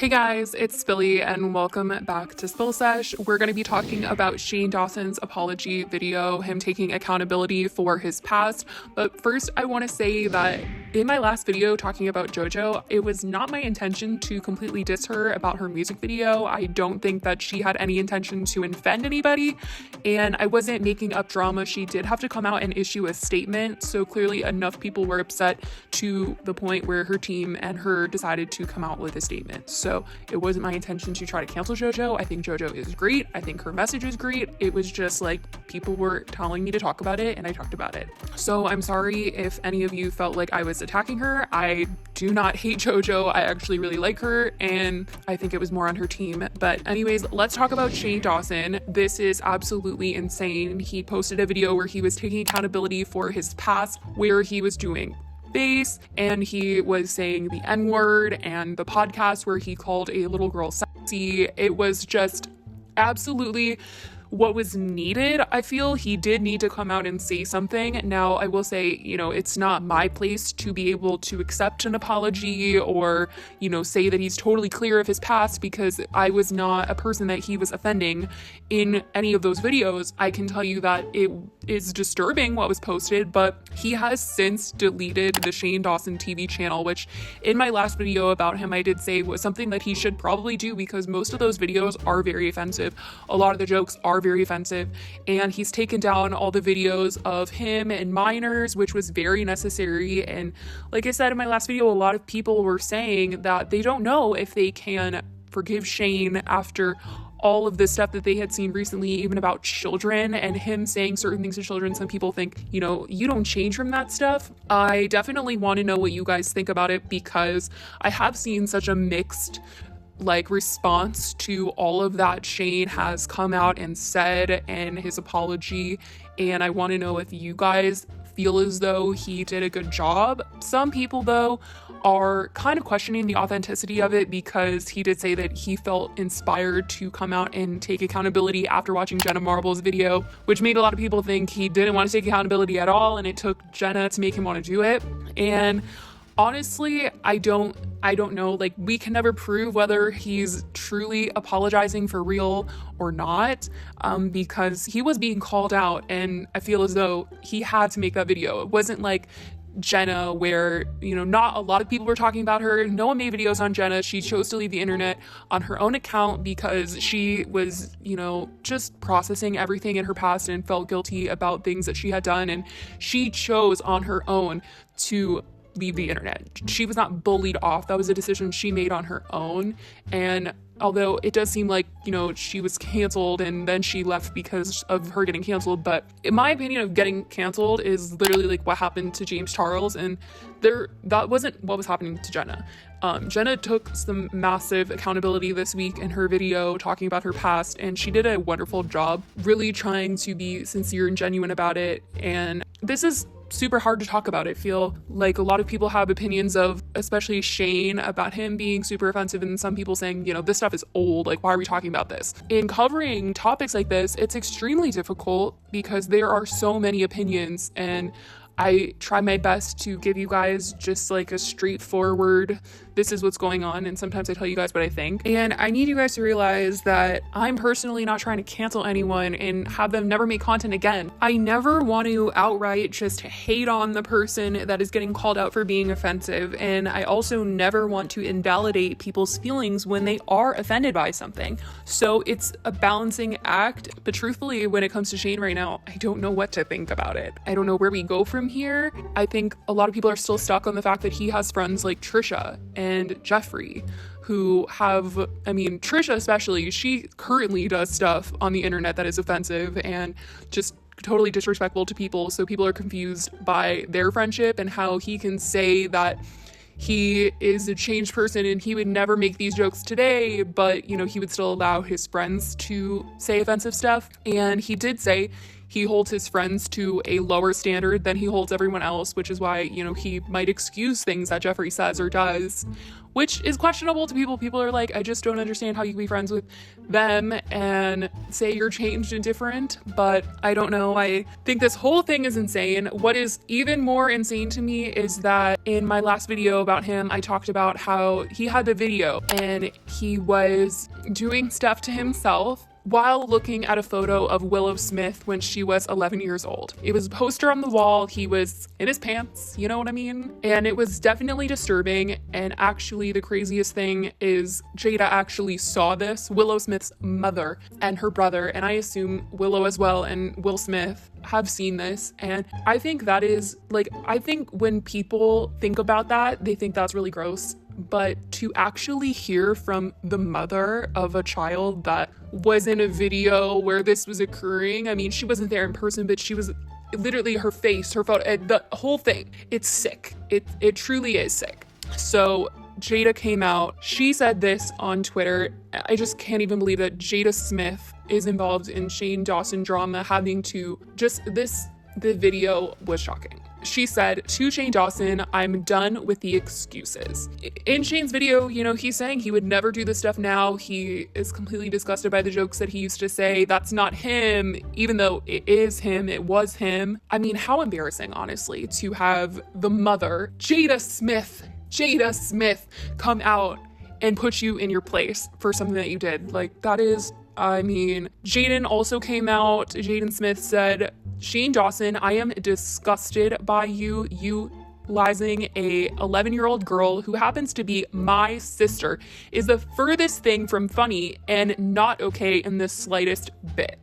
Hey guys, it's Billy and welcome back to Sesh. We're going to be talking about Shane Dawson's apology video, him taking accountability for his past. But first, I want to say that in my last video talking about JoJo, it was not my intention to completely diss her about her music video. I don't think that she had any intention to offend anybody, and I wasn't making up drama. She did have to come out and issue a statement, so clearly enough people were upset to the point where her team and her decided to come out with a statement. So it wasn't my intention to try to cancel JoJo. I think JoJo is great. I think her message is great. It was just like people were telling me to talk about it and I talked about it. So I'm sorry if any of you felt like I was attacking her. I do not hate JoJo. I actually really like her and I think it was more on her team. But anyways, let's talk about Shane Dawson. This is absolutely insane. He posted a video where he was taking accountability for his past, where he was doing bass and he was saying the N-word, and the podcast where he called a little girl sexy. It was just absolutely what was needed. I feel he did need to come out and say something. Now, I will say, it's not my place to be able to accept an apology or, say that he's totally clear of his past, because I was not a person that he was offending in any of those videos. I can tell you that it is disturbing what was posted, but he has since deleted the Shane Dawson TV channel, which in my last video about him, I did say was something that he should probably do, because most of those videos are very offensive. A lot of the jokes are very offensive, and he's taken down all the videos of him and minors, which was very necessary. And like I said in my last video, a lot of people were saying that they don't know if they can forgive Shane after all of the stuff that they had seen recently, even about children and him saying certain things to children. Some people think, you don't change from that stuff. I definitely want to know what you guys think about it, because I have seen such a mixed response to all of that Shane has come out and said in his apology, and I want to know if you guys feel as though he did a good job. Some people, though, are kind of questioning the authenticity of it, because he did say that he felt inspired to come out and take accountability after watching Jenna Marbles' video, which made a lot of people think he didn't want to take accountability at all, and it took Jenna to make him want to do it. And honestly, I don't know. We can never prove whether he's truly apologizing for real or not, because he was being called out, and I feel as though he had to make that video. It wasn't like Jenna, where, not a lot of people were talking about her. No one made videos on Jenna. She chose to leave the internet on her own account because she was, just processing everything in her past and felt guilty about things that she had done. And she chose on her own to leave the internet. She was not bullied off. That was a decision she made on her own. And although it does seem like, she was canceled and then she left because of her getting canceled, but in my opinion of getting canceled is literally what happened to James Charles, and that wasn't what was happening to Jenna. Jenna took some massive accountability this week in her video talking about her past, and she did a wonderful job really trying to be sincere and genuine about it. And this is super hard to talk about. I feel like a lot of people have opinions of, especially Shane, about him being super offensive, and some people saying, this stuff is old, why are we talking about this? In covering topics like this, it's extremely difficult because there are so many opinions, and I try my best to give you guys just a straightforward, this is what's going on, and sometimes I tell you guys what I think. And I need you guys to realize that I'm personally not trying to cancel anyone and have them never make content again. I never want to outright just hate on the person that is getting called out for being offensive, and I also never want to invalidate people's feelings when they are offended by something. So it's a balancing act, but truthfully, when it comes to Shane right now, I don't know what to think about it. I don't know where we go from here. I think a lot of people are still stuck on the fact that he has friends like Trisha and Jeffrey who have, Trisha especially, she currently does stuff on the internet that is offensive and just totally disrespectful to people. So people are confused by their friendship and how he can say that he is a changed person and he would never make these jokes today, but, he would still allow his friends to say offensive stuff. And he did say he holds his friends to a lower standard than he holds everyone else, which is why, he might excuse things that Jeffrey says or does, which is questionable to people. People are like, I just don't understand how you can be friends with them and say you're changed and different, but I don't know. I think this whole thing is insane. What is even more insane to me is that in my last video about him, I talked about how he had the video and he was doing stuff to himself while looking at a photo of Willow Smith when she was 11 years old. It was a poster on the wall. He was in his pants, you know what I mean? And it was definitely disturbing. And actually the craziest thing is Jada actually saw this, Willow Smith's mother and her brother, and I assume Willow as well and Will Smith have seen this. And I think that is like, I think when people think about that, they think that's really gross. But to actually hear from the mother of a child that was in a video where this was occurring, I mean, she wasn't there in person, but she was literally, her face, her photo, the whole thing, it's sick. It truly is sick. So Jada came out, she said this on Twitter. I just can't even believe that Jada Smith is involved in Shane Dawson drama, having to just the video was shocking. She said, to Shane Dawson, I'm done with the excuses. In Shane's video, you know, he's saying he would never do this stuff now. He is completely disgusted by the jokes that he used to say. That's not him, even though it is him, it was him. I mean, how embarrassing, honestly, to have the mother, Jada Smith, come out and put you in your place for something that you did. Like, that is, I mean, Jaden Smith said, Shane Dawson, I am disgusted by you utilizing a 11-year-old girl who happens to be my sister is the furthest thing from funny and not okay in the slightest bit.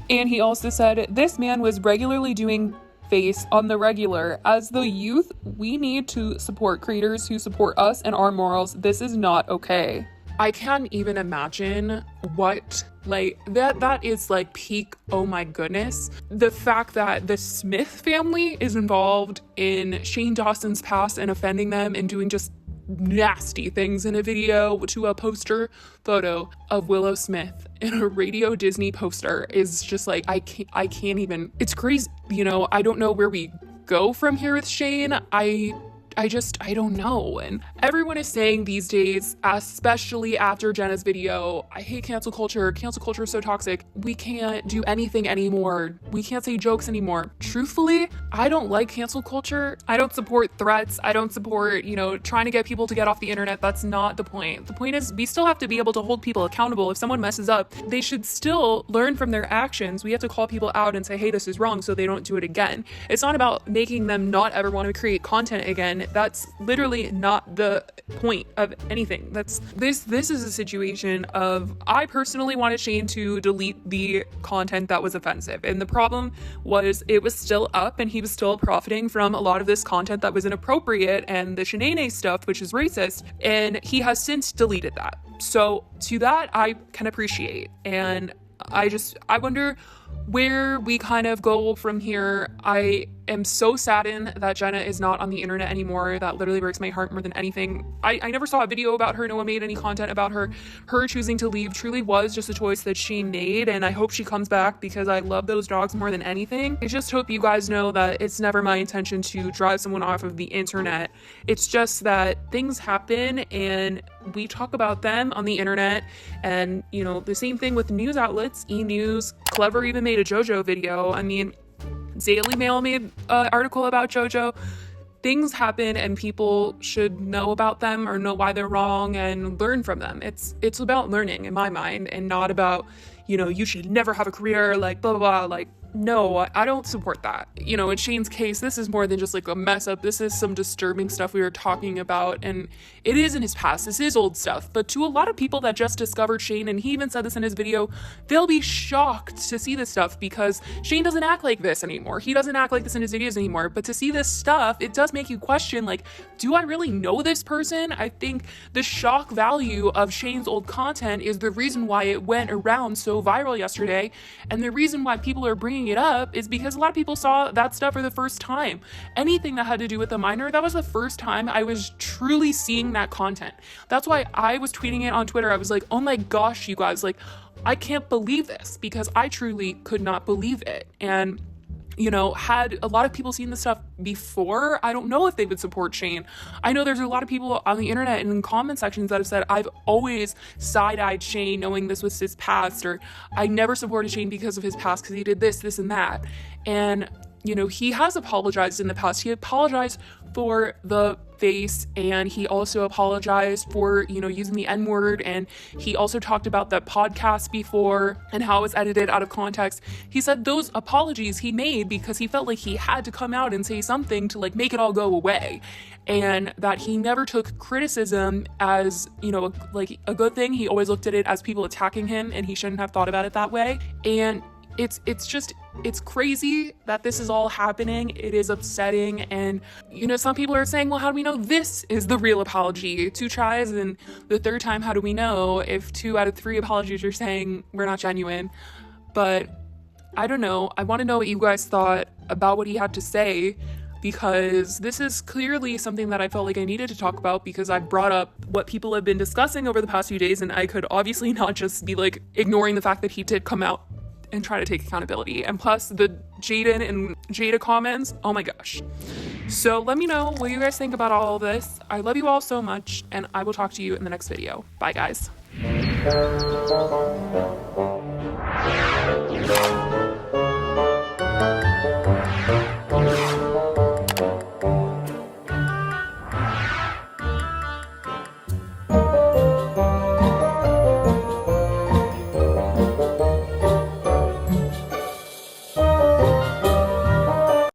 And he also said, this man was regularly doing face on the regular. As the youth, we need to support creators who support us and our morals. This is not okay. I can't even imagine what, like, that is like peak, oh my goodness. The fact that the Smith family is involved in Shane Dawson's past and offending them and doing just nasty things in a video to a poster photo of Willow Smith in a Radio Disney poster is just like, I can't even, it's crazy. You know, I don't know where we go from here with Shane. I don't know. And everyone is saying these days, especially after Jenna's video, I hate cancel culture. Cancel culture is so toxic. We can't do anything anymore. We can't say jokes anymore. Truthfully, I don't like cancel culture. I don't support threats. I don't support, you know, trying to get people to get off the internet. That's not the point. The point is we still have to be able to hold people accountable. If someone messes up, they should still learn from their actions. We have to call people out and say, hey, this is wrong, so they don't do it again. It's not about making them not ever want to create content again. That's literally not the point of anything. This is a situation of, I personally wanted Shane to delete the content that was offensive. And the problem was it was still up and he was still profiting from a lot of this content that was inappropriate and the shenane stuff, which is racist. And he has since deleted that. So to that, I can appreciate. And I wonder where we kind of go from here. I am so saddened that Jenna is not on the internet anymore. That literally breaks my heart more than anything. I never saw a video about her. No one made any content about her. Her choosing to leave truly was just a choice that she made, and I hope she comes back because I love those dogs more than anything. I just hope you guys know that it's never my intention to drive someone off of the internet. It's just that things happen and we talk about them on the internet, and you know, the same thing with news outlets. E-News, Clever even made a JoJo video. I mean, Daily Mail made an article about JoJo. Things happen and people should know about them or know why they're wrong and learn from them. It's about learning in my mind, and not about, you know, you should never have a career, like blah, blah, blah. Like, no, I don't support that. You know, in Shane's case, this is more than just like a mess up. This is some disturbing stuff we were talking about, and it is in his past. This is old stuff. But to a lot of people that just discovered Shane, and he even said this in his video, they'll be shocked to see this stuff because Shane doesn't act like this anymore. He doesn't act like this in his videos anymore. But to see this stuff, it does make you question, like, do I really know this person? I think the shock value of Shane's old content is the reason why it went around so viral yesterday. And the reason why people are bringing it up is because a lot of people saw that stuff for the first time. Anything that had to do with a minor, that was the first time I was truly seeing that content. That's why I was tweeting it on Twitter. I was like, oh my gosh, you guys, like, I can't believe this, because I truly could not believe it. And you know, had a lot of people seen this stuff before, I don't know if they would support Shane. I know there's a lot of people on the internet and in comment sections that have said, I've always side-eyed Shane knowing this was his past, or I never supported Shane because of his past because he did this, this, and that. And, you know, he has apologized in the past. He apologized for the face, and he also apologized for, you know, using the N-word, and he also talked about that podcast before and how it was edited out of context. He said those apologies he made because he felt like he had to come out and say something to like make it all go away, and that he never took criticism as, you know, like a good thing. He always looked at it as people attacking him, and he shouldn't have thought about it that way. And it's crazy that this is all happening. It is upsetting. And, you know, some people are saying, well, how do we know this is the real apology? 2 tries, and the 3rd time, how do we know if 2 out of 3 apologies are saying we're not genuine? But I don't know. I want to know what you guys thought about what he had to say, because this is clearly something that I felt like I needed to talk about, because I brought up what people have been discussing over the past few days, and I could obviously not just be like ignoring the fact that he did come out and try to take accountability. And plus the Jada comments, oh my gosh. So let me know what you guys think about all of this. I love you all so much, and I will talk to you in the next video. Bye, guys.